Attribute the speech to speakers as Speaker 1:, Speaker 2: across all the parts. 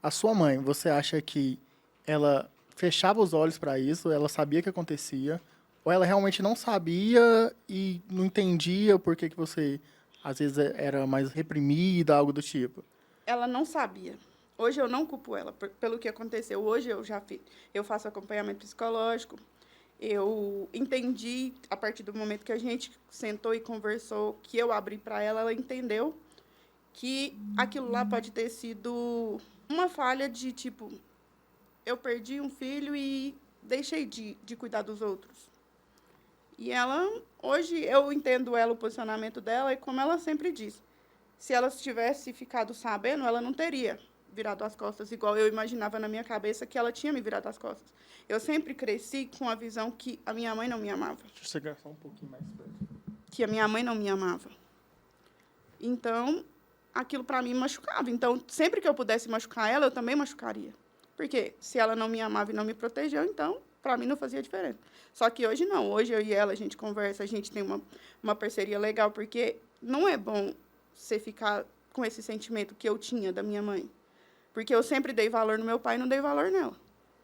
Speaker 1: A sua mãe, você acha que ela fechava os olhos para isso, ela sabia o que acontecia, ou ela realmente não sabia e não entendia por que que você, às vezes, era mais reprimida, algo do tipo?
Speaker 2: Ela não sabia. Hoje eu não culpo ela pelo que aconteceu. Hoje eu faço acompanhamento psicológico. Eu entendi, a partir do momento que a gente sentou e conversou, que eu abri para ela, ela entendeu que aquilo lá pode ter sido uma falha de, tipo, eu perdi um filho e deixei de cuidar dos outros. E ela, hoje eu entendo ela, o posicionamento dela, e como ela sempre diz, se ela tivesse ficado sabendo, ela não teria virado as costas, igual eu imaginava na minha cabeça que ela tinha me virado as costas. Eu sempre cresci com a visão que a minha mãe não me amava.
Speaker 1: Deixa eu chegar só um pouquinho mais perto.
Speaker 2: Que a minha mãe não me amava. Então, aquilo para mim machucava. Então, sempre que eu pudesse machucar ela, eu também machucaria. Porque se ela não me amava e não me protegeu, então, para mim não fazia diferença. Só que hoje não. Hoje eu e ela, a gente conversa, a gente tem uma parceria legal, porque não é bom você ficar com esse sentimento que eu tinha da minha mãe. Porque eu sempre dei valor no meu pai e não dei valor nela.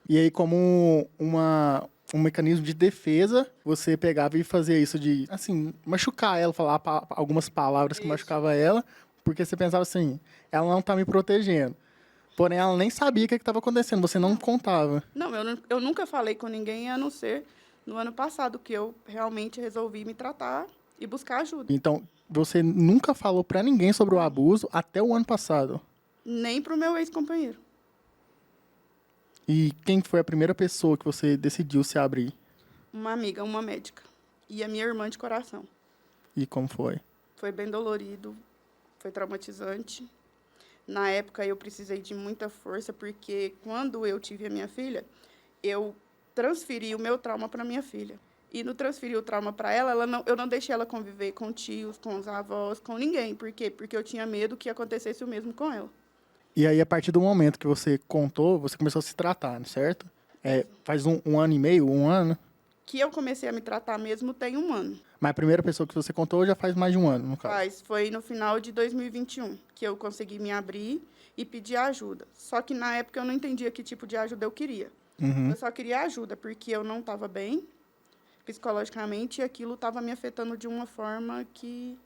Speaker 1: E aí, como um mecanismo de defesa, você pegava e fazia isso de, assim, machucar ela, falar algumas palavras que
Speaker 2: Isso.
Speaker 1: machucava ela, porque você pensava assim, ela não tá me protegendo. Porém, ela nem sabia o que estava acontecendo, você não contava.
Speaker 2: Não, eu nunca falei com ninguém, a não ser no ano passado, que eu realmente resolvi me tratar e buscar ajuda.
Speaker 1: Então, você nunca falou pra ninguém sobre o abuso até o ano passado.
Speaker 2: Nem para o meu ex-companheiro.
Speaker 1: E quem foi a primeira pessoa que você decidiu se abrir?
Speaker 2: Uma amiga, uma médica. E a minha irmã de coração.
Speaker 1: E como foi?
Speaker 2: Foi bem dolorido, foi traumatizante. Na época, eu precisei de muita força, porque quando eu tive a minha filha, eu transferi o meu trauma para minha filha. E no transferir o trauma para ela, eu não deixei ela conviver com tios, com os avós, com ninguém. Por quê? Porque eu tinha medo que acontecesse o mesmo com ela.
Speaker 1: E aí, a partir do momento que você contou, você começou a se tratar, certo? Faz um ano e meio, um ano?
Speaker 2: Que eu comecei a me tratar mesmo tem um ano.
Speaker 1: Mas a primeira pessoa que você contou já faz mais de um ano, no caso.
Speaker 2: Foi no final de 2021 que eu consegui me abrir e pedir ajuda. Só que na época eu não entendia que tipo de ajuda eu queria.
Speaker 1: Uhum.
Speaker 2: Eu só queria ajuda porque eu não estava bem psicologicamente e aquilo estava me afetando de uma forma que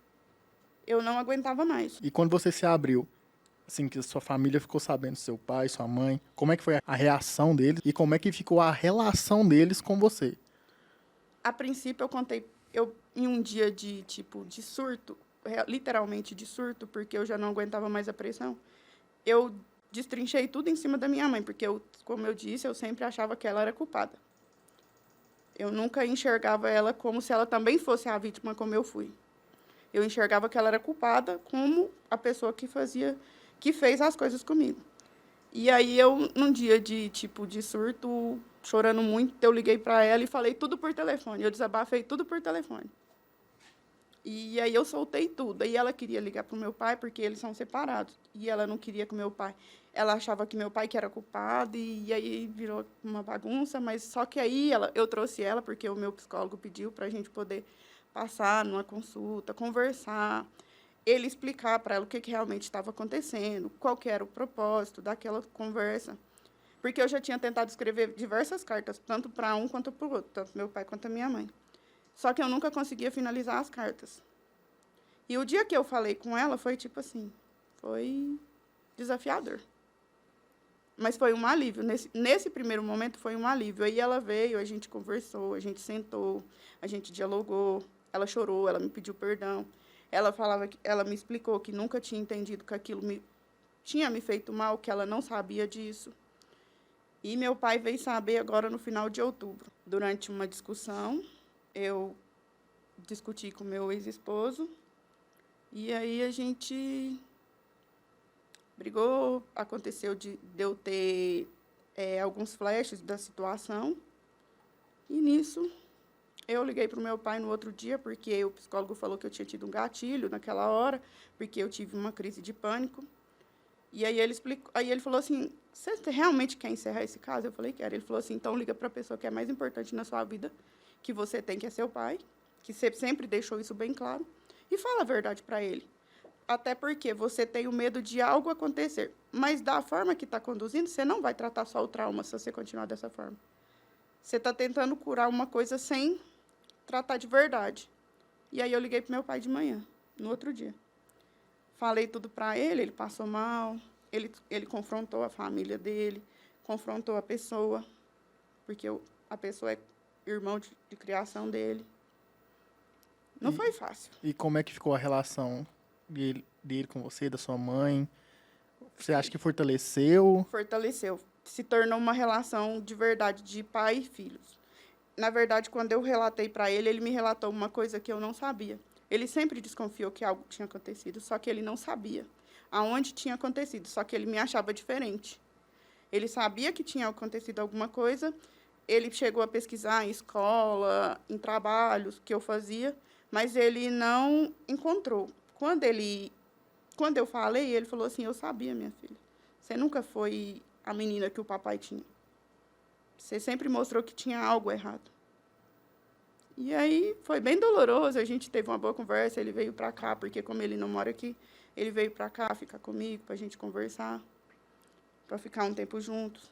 Speaker 2: eu não aguentava mais.
Speaker 1: E quando você se abriu, assim, que sua família ficou sabendo, seu pai, sua mãe, como é que foi a reação deles e como é que ficou a relação deles com você?
Speaker 2: A princípio eu contei, eu em um dia de tipo de surto, literalmente de surto, porque eu já não aguentava mais a pressão. Eu destrinchei tudo em cima da minha mãe, porque eu, como eu disse, eu sempre achava que ela era culpada. Eu nunca enxergava ela como se ela também fosse a vítima como eu fui. Eu enxergava que ela era culpada como a pessoa que fez as coisas comigo. E aí eu, num dia de tipo de surto, chorando muito, eu liguei para ela e falei tudo por telefone. Eu desabafei tudo por telefone. E aí eu soltei tudo. Aí ela queria ligar para o meu pai, porque eles são separados. E ela não queria com meu pai. Ela achava que meu pai que era culpado, e aí virou uma bagunça. Mas só que aí eu trouxe ela, porque o meu psicólogo pediu para a gente poder passar numa consulta, conversar, ele explicar para ela o que realmente estava acontecendo, qual que era o propósito daquela conversa. Porque eu já tinha tentado escrever diversas cartas, tanto para um quanto para o outro, tanto meu pai quanto a minha mãe. Só que eu nunca conseguia finalizar as cartas. E o dia que eu falei com ela foi tipo assim, foi desafiador. Mas foi um alívio. Nesse primeiro momento foi um alívio. Aí ela veio, a gente conversou, a gente sentou, a gente dialogou. Ela chorou, ela me pediu perdão. Ela me explicou que nunca tinha entendido que aquilo tinha me feito mal, que ela não sabia disso. E meu pai veio saber agora no final de outubro. Durante uma discussão, eu discuti com meu ex-esposo, e aí a gente brigou, aconteceu de eu ter alguns flashes da situação, e nisso eu liguei para o meu pai no outro dia, porque o psicólogo falou que eu tinha tido um gatilho naquela hora, porque eu tive uma crise de pânico. E aí ele falou assim, você realmente quer encerrar esse caso? Eu falei, quero. Ele falou assim, então liga para a pessoa que é mais importante na sua vida, que você tem, que é seu pai, que você sempre deixou isso bem claro, e fala a verdade para ele. Até porque você tem o medo de algo acontecer. Mas da forma que está conduzindo, você não vai tratar só o trauma se você continuar dessa forma. Você está tentando curar uma coisa sem tratar de verdade. E aí eu liguei para meu pai de manhã, no outro dia. Falei tudo para ele, ele passou mal, ele confrontou a família dele, confrontou a pessoa, porque a pessoa é irmão de criação dele. Não foi fácil.
Speaker 1: E como é que ficou a relação dele com você, da sua mãe? Você acha que fortaleceu?
Speaker 2: Fortaleceu. Se tornou uma relação de verdade de pai e filhos. Na verdade, quando eu relatei para ele, ele me relatou uma coisa que eu não sabia. Ele sempre desconfiou que algo tinha acontecido, só que ele não sabia aonde tinha acontecido, só que ele me achava diferente. Ele sabia que tinha acontecido alguma coisa, ele chegou a pesquisar em escola, em trabalhos que eu fazia, mas ele não encontrou. Quando eu falei, ele falou assim, eu sabia, minha filha. Você nunca foi a menina que o papai tinha. Você sempre mostrou que tinha algo errado. E aí foi bem doloroso, a gente teve uma boa conversa, ele veio para cá, porque como ele não mora aqui, ele veio para cá ficar comigo, para a gente conversar, para ficar um tempo juntos.